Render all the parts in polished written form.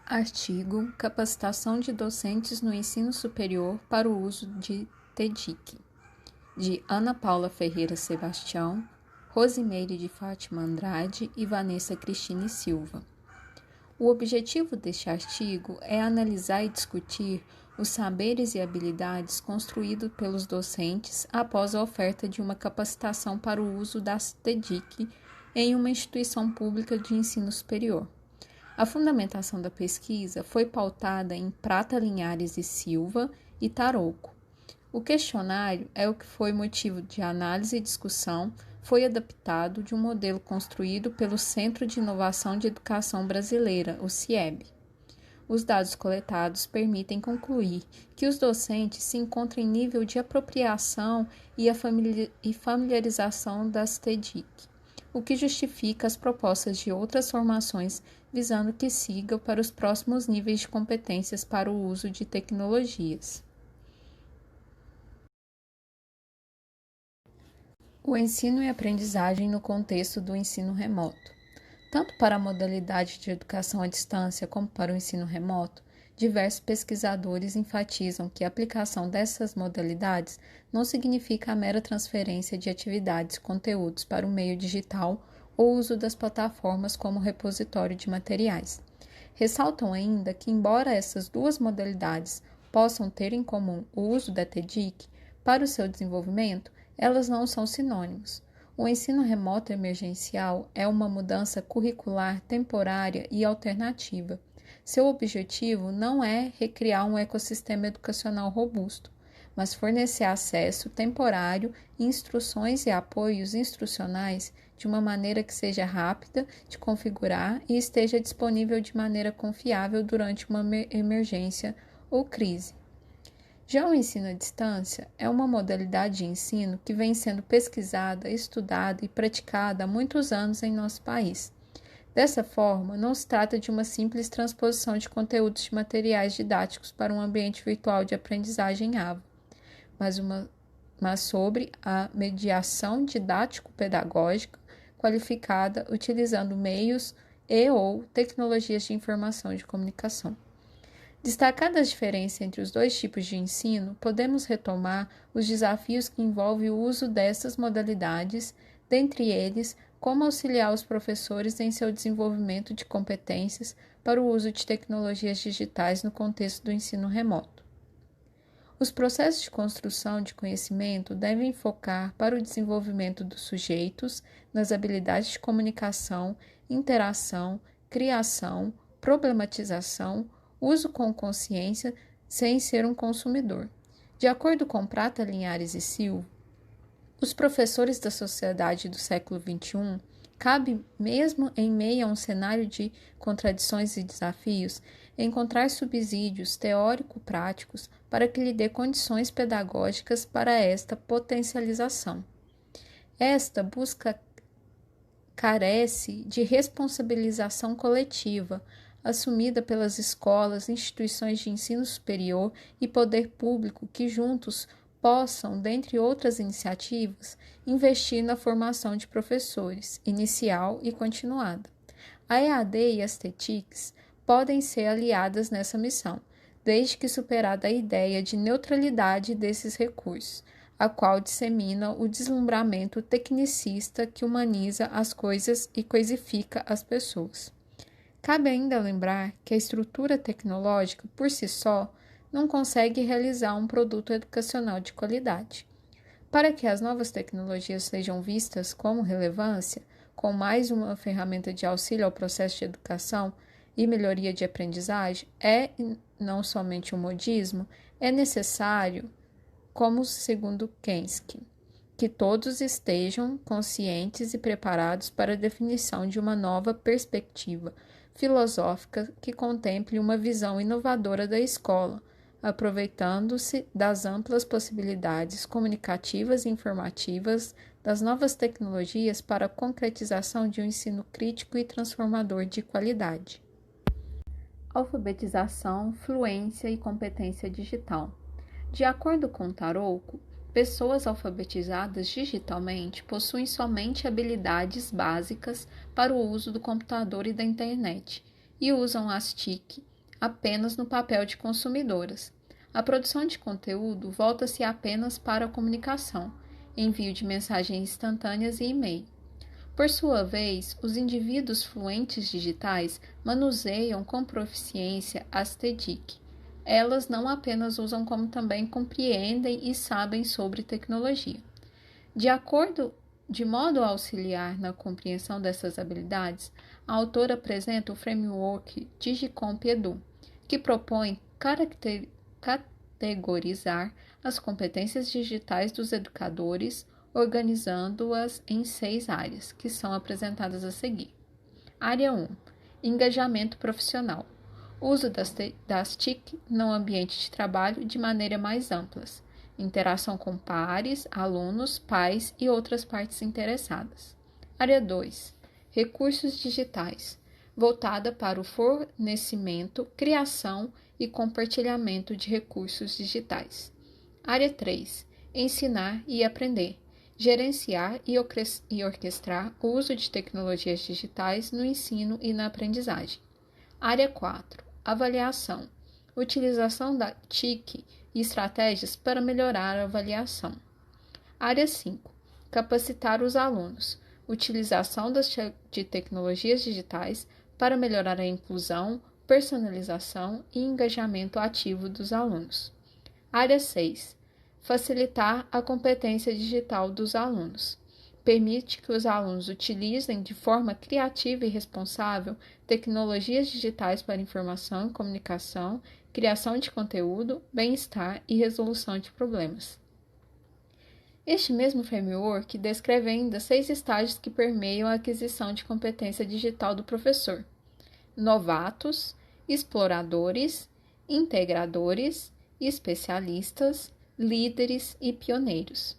Artigo: Capacitação de docentes no ensino superior para o uso de TEDIC, de Ana Paula Ferreira Sebastião, Rosimeire de Fátima Andrade e Vanessa Cristine Silva. O objetivo deste artigo é analisar e discutir os saberes e habilidades construídos pelos docentes após a oferta de uma capacitação para o uso da TEDIC em uma instituição pública de ensino superior. A fundamentação da pesquisa foi pautada em Prata Linhares e Silva e Tarouco. O questionário é o que foi motivo de análise e discussão, foi adaptado de um modelo construído pelo Centro de Inovação de Educação Brasileira, o CIEB. Os dados coletados permitem concluir que os docentes se encontram em nível de apropriação e familiarização das TEDIC, o que justifica as propostas de outras formações visando que sigam para os próximos níveis de competências para o uso de tecnologias. O ensino e aprendizagem no contexto do ensino remoto. Tanto para a modalidade de educação à distância como para o ensino remoto, diversos pesquisadores enfatizam que a aplicação dessas modalidades não significa a mera transferência de atividades e conteúdos para o meio digital ou uso das plataformas como repositório de materiais. Ressaltam ainda que, embora essas duas modalidades possam ter em comum o uso da TEDIC para o seu desenvolvimento, elas não são sinônimos. O ensino remoto emergencial é uma mudança curricular temporária e alternativa. Seu objetivo não é recriar um ecossistema educacional robusto, mas fornecer acesso temporário, instruções e apoios instrucionais de uma maneira que seja rápida de configurar e esteja disponível de maneira confiável durante uma emergência ou crise. Já o ensino à distância é uma modalidade de ensino que vem sendo pesquisada, estudada e praticada há muitos anos em nosso país. Dessa forma, não se trata de uma simples transposição de conteúdos de materiais didáticos para um ambiente virtual de aprendizagem AVA, mas sobre a mediação didático-pedagógica qualificada utilizando meios e/ou tecnologias de informação e de comunicação. Destacada a diferença entre os dois tipos de ensino, podemos retomar os desafios que envolvem o uso dessas modalidades, dentre eles, como auxiliar os professores em seu desenvolvimento de competências para o uso de tecnologias digitais no contexto do ensino remoto. Os processos de construção de conhecimento devem focar para o desenvolvimento dos sujeitos nas habilidades de comunicação, interação, criação, problematização, uso com consciência, sem ser um consumidor. De acordo com Prata Linhares e Silva, os professores da sociedade do século XXI cabe, mesmo em meio a um cenário de contradições e desafios, encontrar subsídios teórico-práticos para que lhe dê condições pedagógicas para esta potencialização. Esta busca carece de responsabilização coletiva, assumida pelas escolas, instituições de ensino superior e poder público que juntos possam, dentre outras iniciativas, investir na formação de professores, inicial e continuada. A EAD e as TEDICs podem ser aliadas nessa missão, desde que superada a ideia de neutralidade desses recursos, a qual dissemina o deslumbramento tecnicista que humaniza as coisas e coisifica as pessoas. Cabe ainda lembrar que a estrutura tecnológica, por si só, não consegue realizar um produto educacional de qualidade. Para que as novas tecnologias sejam vistas como relevância, com mais uma ferramenta de auxílio ao processo de educação e melhoria de aprendizagem, não somente um modismo, é necessário, como segundo Kensky, que todos estejam conscientes e preparados para a definição de uma nova perspectiva filosófica que contemple uma visão inovadora da escola, aproveitando-se das amplas possibilidades comunicativas e informativas das novas tecnologias para a concretização de um ensino crítico e transformador de qualidade. Alfabetização, fluência e competência digital. De acordo com Tarouco, pessoas alfabetizadas digitalmente possuem somente habilidades básicas para o uso do computador e da internet e usam as TIC apenas no papel de consumidoras. A produção de conteúdo volta-se apenas para a comunicação, envio de mensagens instantâneas e e-mail. Por sua vez, os indivíduos fluentes digitais manuseiam com proficiência as TDIC. Elas não apenas usam, como também compreendem e sabem sobre tecnologia. De modo a auxiliar na compreensão dessas habilidades, a autora apresenta o framework Digicomp Edu, que propõe categorizar as competências digitais dos educadores, organizando-as em 6 áreas, que são apresentadas a seguir. Área 1. Engajamento profissional. Uso das TIC no ambiente de trabalho de maneira mais ampla. Interação com pares, alunos, pais e outras partes interessadas. Área 2. Recursos digitais. Voltada para o fornecimento, criação e compartilhamento de recursos digitais. Área 3. Ensinar e aprender. Gerenciar e orquestrar o uso de tecnologias digitais no ensino e na aprendizagem. Área 4. Avaliação. Utilização da TIC e estratégias para melhorar a avaliação. Área 5. Capacitar os alunos. Utilização de tecnologias digitais para melhorar a inclusão, personalização e engajamento ativo dos alunos. Área 6. Facilitar a competência digital dos alunos. Permite que os alunos utilizem de forma criativa e responsável tecnologias digitais para informação e comunicação, criação de conteúdo, bem-estar e resolução de problemas. Este mesmo framework descreve ainda 6 estágios que permeiam a aquisição de competência digital do professor: novatos, exploradores, integradores, especialistas, líderes e pioneiros.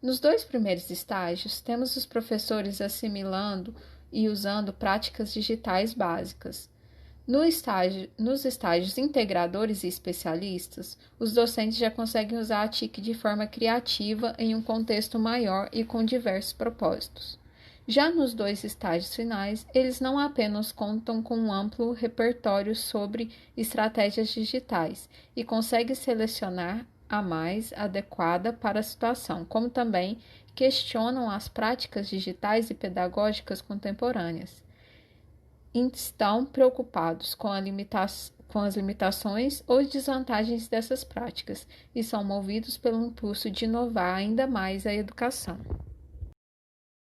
Nos 2 primeiros estágios, temos os professores assimilando e usando práticas digitais básicas. Nos estágios integradores e especialistas, os docentes já conseguem usar a TIC de forma criativa em um contexto maior e com diversos propósitos. Já nos 2 estágios finais, eles não apenas contam com um amplo repertório sobre estratégias digitais e conseguem selecionar a mais adequada para a situação, como também questionam as práticas digitais e pedagógicas contemporâneas. Estão preocupados com as limitações ou desvantagens dessas práticas e são movidos pelo impulso de inovar ainda mais a educação.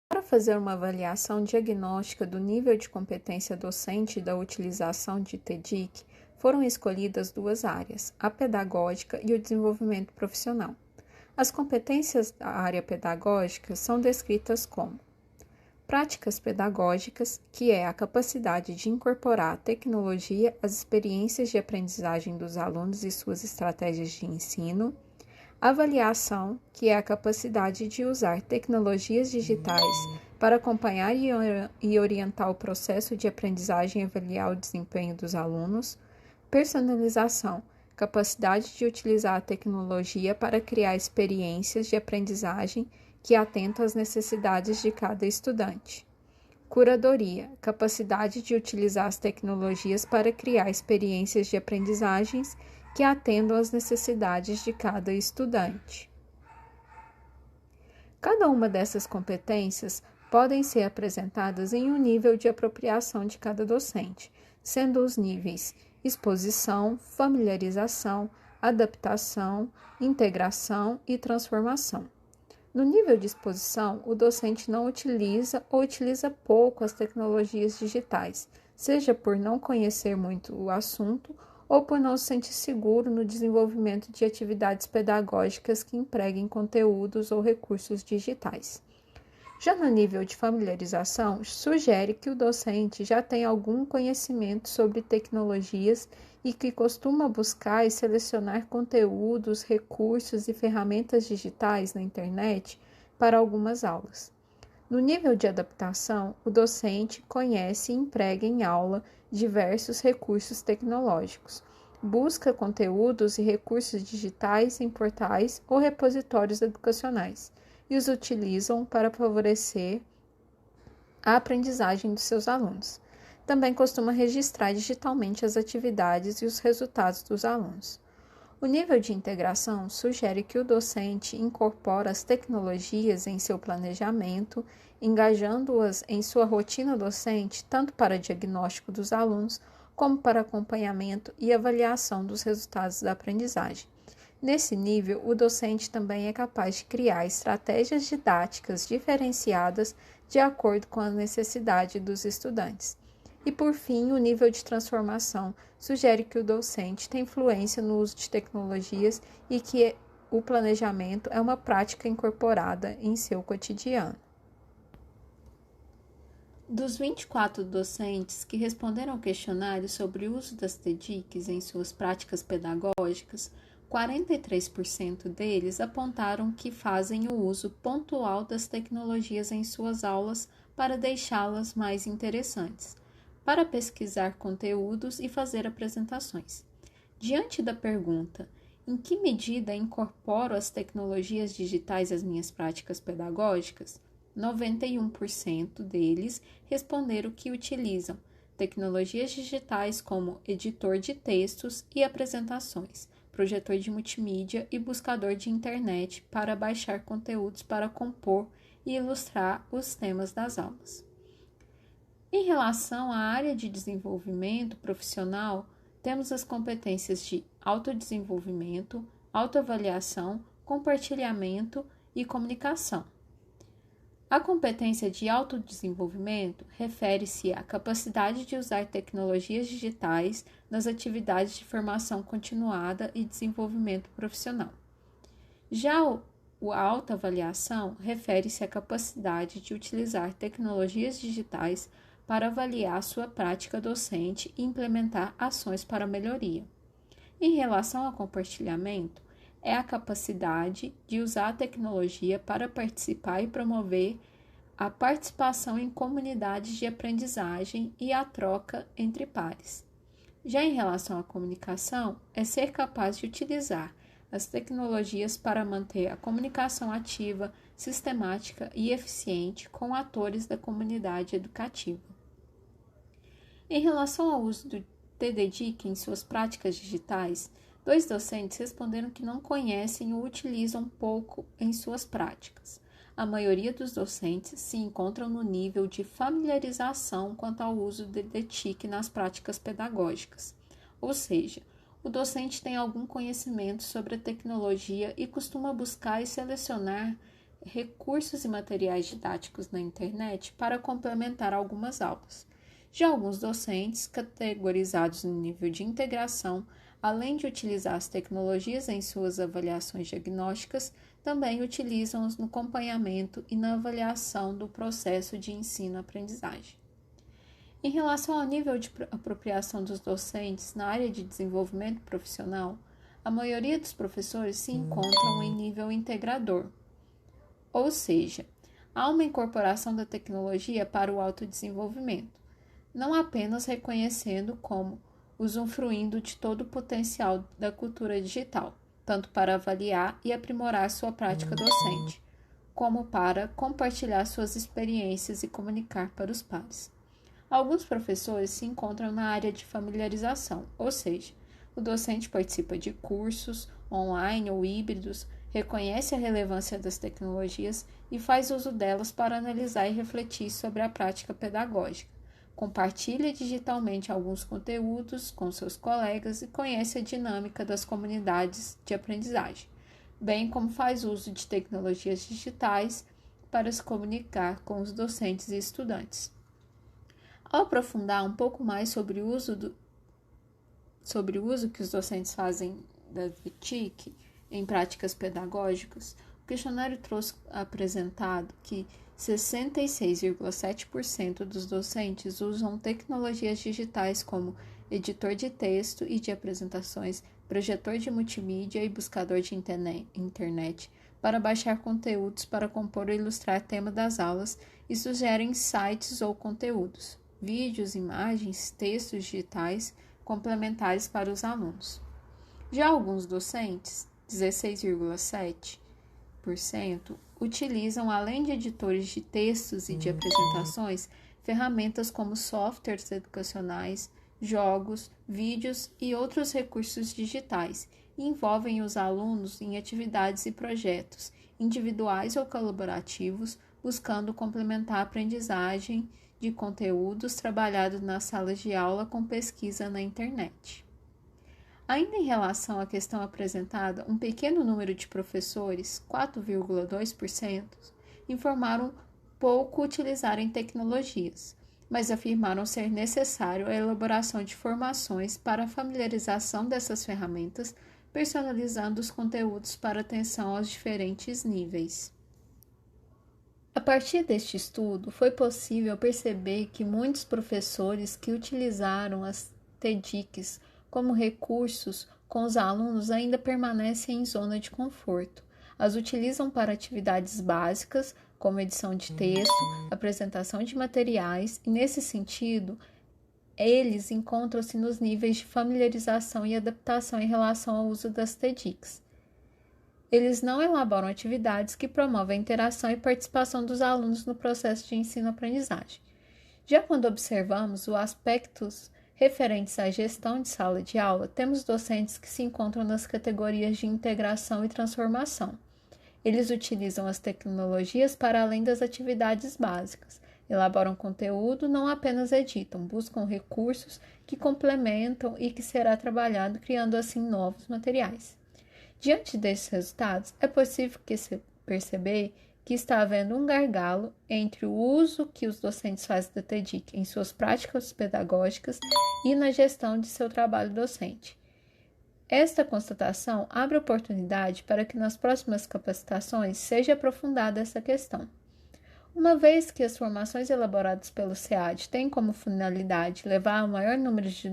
Para fazer uma avaliação diagnóstica do nível de competência docente da utilização de TDIC, foram escolhidas 2 áreas, a pedagógica e o desenvolvimento profissional. As competências da área pedagógica são descritas como práticas pedagógicas, que é a capacidade de incorporar a tecnologia às experiências de aprendizagem dos alunos e suas estratégias de ensino. Avaliação, que é a capacidade de usar tecnologias digitais para acompanhar e orientar o processo de aprendizagem e avaliar o desempenho dos alunos. Personalização, capacidade de utilizar a tecnologia para criar experiências de aprendizagem que atentam às necessidades de cada estudante. Curadoria, capacidade de utilizar as tecnologias para criar experiências de aprendizagens que atendam às necessidades de cada estudante. Cada uma dessas competências podem ser apresentadas em um nível de apropriação de cada docente, sendo os níveis exposição, familiarização, adaptação, integração e transformação. No nível de exposição, o docente não utiliza ou utiliza pouco as tecnologias digitais, seja por não conhecer muito o assunto ou por não se sentir seguro no desenvolvimento de atividades pedagógicas que empreguem conteúdos ou recursos digitais. Já no nível de familiarização, sugere que o docente já tenha algum conhecimento sobre tecnologias e que costuma buscar e selecionar conteúdos, recursos e ferramentas digitais na internet para algumas aulas. No nível de adaptação, o docente conhece e emprega em aula diversos recursos tecnológicos, busca conteúdos e recursos digitais em portais ou repositórios educacionais e os utilizam para favorecer a aprendizagem dos seus alunos. também costuma registrar digitalmente as atividades e os resultados dos alunos. O nível de integração sugere que o docente incorpora as tecnologias em seu planejamento, engajando-as em sua rotina docente, tanto para diagnóstico dos alunos, como para acompanhamento e avaliação dos resultados da aprendizagem. Nesse nível, o docente também é capaz de criar estratégias didáticas diferenciadas de acordo com a necessidade dos estudantes. E, por fim, o nível de transformação sugere que o docente tem influência no uso de tecnologias e que o planejamento é uma prática incorporada em seu cotidiano. Dos 24 docentes que responderam ao questionário sobre o uso das TDICs em suas práticas pedagógicas, 43% deles apontaram que fazem o uso pontual das tecnologias em suas aulas para deixá-las mais interessantes, para pesquisar conteúdos e fazer apresentações. Diante da pergunta, em que medida incorporo as tecnologias digitais às minhas práticas pedagógicas, 91% deles responderam que utilizam tecnologias digitais como editor de textos e apresentações, projetor de multimídia e buscador de internet para baixar conteúdos para compor e ilustrar os temas das aulas. Em relação à área de desenvolvimento profissional, temos as competências de autodesenvolvimento, autoavaliação, compartilhamento e comunicação. A competência de autodesenvolvimento refere-se à capacidade de usar tecnologias digitais nas atividades de formação continuada e desenvolvimento profissional. Já a autoavaliação refere-se à capacidade de utilizar tecnologias digitais para avaliar sua prática docente e implementar ações para melhoria. Em relação ao compartilhamento, é a capacidade de usar a tecnologia para participar e promover a participação em comunidades de aprendizagem e a troca entre pares. Já em relação à comunicação, é ser capaz de utilizar as tecnologias para manter a comunicação ativa, sistemática e eficiente com atores da comunidade educativa. Em relação ao uso do TDDIC em suas práticas digitais, 2 docentes responderam que não conhecem ou utilizam pouco em suas práticas. A maioria dos docentes se encontram no nível de familiarização quanto ao uso do TDDIC nas práticas pedagógicas, ou seja, o docente tem algum conhecimento sobre a tecnologia e costuma buscar e selecionar recursos e materiais didáticos na internet para complementar algumas aulas. Já alguns docentes, categorizados no nível de integração, além de utilizar as tecnologias em suas avaliações diagnósticas, também utilizam-os no acompanhamento e na avaliação do processo de ensino-aprendizagem. Em relação ao nível de apropriação dos docentes na área de desenvolvimento profissional, a maioria dos professores se encontram em nível integrador, ou seja, há uma incorporação da tecnologia para o autodesenvolvimento, não apenas reconhecendo como usufruindo de todo o potencial da cultura digital, tanto para avaliar e aprimorar sua prática docente, como para compartilhar suas experiências e comunicar para os pares. Alguns professores se encontram na área de familiarização, ou seja, o docente participa de cursos online ou híbridos, reconhece a relevância das tecnologias e faz uso delas para analisar e refletir sobre a prática pedagógica. Compartilha digitalmente alguns conteúdos com seus colegas e conhece a dinâmica das comunidades de aprendizagem, bem como faz uso de tecnologias digitais para se comunicar com os docentes e estudantes. Ao aprofundar um pouco mais sobre o uso que os docentes fazem da TIC em práticas pedagógicas, o questionário trouxe apresentado que 66,7% dos docentes usam tecnologias digitais como editor de texto e de apresentações, projetor de multimídia e buscador de internet para baixar conteúdos para compor ou ilustrar tema das aulas e sugerem sites ou conteúdos, vídeos, imagens, textos digitais complementares para os alunos. Já alguns docentes, 16,7%, utilizam, além de editores de textos e de apresentações, ferramentas como softwares educacionais, jogos, vídeos e outros recursos digitais, e envolvem os alunos em atividades e projetos, individuais ou colaborativos, buscando complementar a aprendizagem de conteúdos trabalhados nas salas de aula com pesquisa na internet. Ainda em relação à questão apresentada, um pequeno número de professores, 4,2%, informaram pouco utilizarem tecnologias, mas afirmaram ser necessário a elaboração de formações para a familiarização dessas ferramentas, personalizando os conteúdos para atenção aos diferentes níveis. A partir deste estudo, foi possível perceber que muitos professores que utilizaram as TEDx como recursos com os alunos ainda permanecem em zona de conforto. As utilizam para atividades básicas, como edição de texto, apresentação de materiais, e nesse sentido, eles encontram-se nos níveis de familiarização e adaptação em relação ao uso das TEDx. Eles não elaboram atividades que promovem a interação e participação dos alunos no processo de ensino-aprendizagem. Já quando observamos os aspectos referentes à gestão de sala de aula, temos docentes que se encontram nas categorias de integração e transformação. Eles utilizam as tecnologias para além das atividades básicas, elaboram conteúdo, não apenas editam, buscam recursos que complementam e que será trabalhado, criando assim novos materiais. Diante desses resultados, é possível perceber que está havendo um gargalo entre o uso que os docentes fazem da TEDx em suas práticas pedagógicas e na gestão de seu trabalho docente. Esta constatação abre oportunidade para que nas próximas capacitações seja aprofundada essa questão. Uma vez que as formações elaboradas pelo SEAD têm como finalidade levar ao maior número de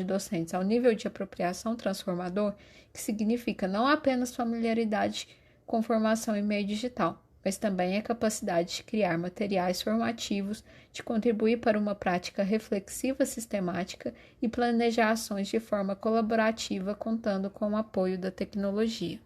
docentes ao nível de apropriação transformador, que significa não apenas familiaridade com formação em meio digital, mas também a capacidade de criar materiais formativos, de contribuir para uma prática reflexiva sistemática e planejar ações de forma colaborativa, contando com o apoio da tecnologia.